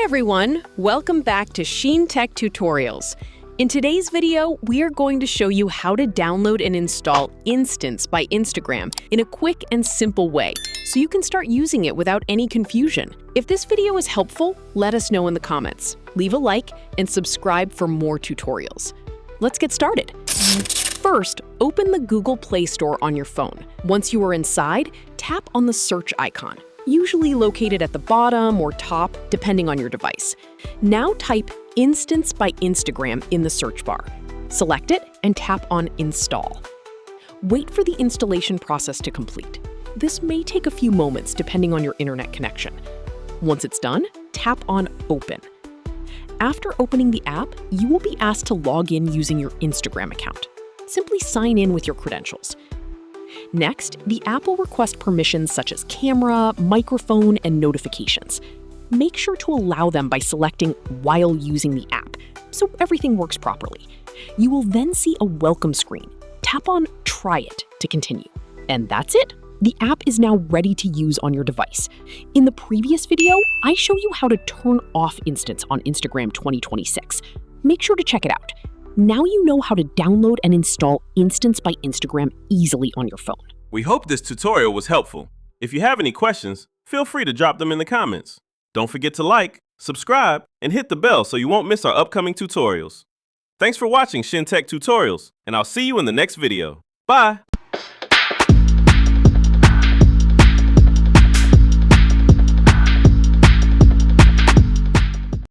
everyone, welcome back to Shin Tech Tutorials. In today's video, we are going to show you how to download and install Instance by Instagram in a quick and simple way, so you can start using it without any confusion. If this video is helpful, let us know in the comments. Leave a like and subscribe for more tutorials. Let's get started. First, open the Google Play Store on your phone. Once you are inside, tap on the search icon, usually located at the bottom or top, depending on your device. Now type Instance by Instagram in the search bar. Select it and tap on Install. Wait for the installation process to complete. This may take a few moments depending on your internet connection. Once it's done, tap on Open. After opening the app, you will be asked to log in using your Instagram account. Simply sign in with your credentials. Next, the app will request permissions such as camera, microphone, and notifications. Make sure to allow them by selecting while using the app, so everything works properly. You will then see a welcome screen. Tap on Try It to continue. And that's it. The app is now ready to use on your device. In the previous video, I show you how to turn off Instance on Instagram 2026. Make sure to check it out. Now you know how to download and install Instance by Instagram easily on your phone. We hope this tutorial was helpful. If you have any questions, feel free to drop them in the comments. Don't forget to like, subscribe, and hit the bell so you won't miss our upcoming tutorials. Thanks for watching Shin Tech Tutorials, and I'll see you in the next video. Bye!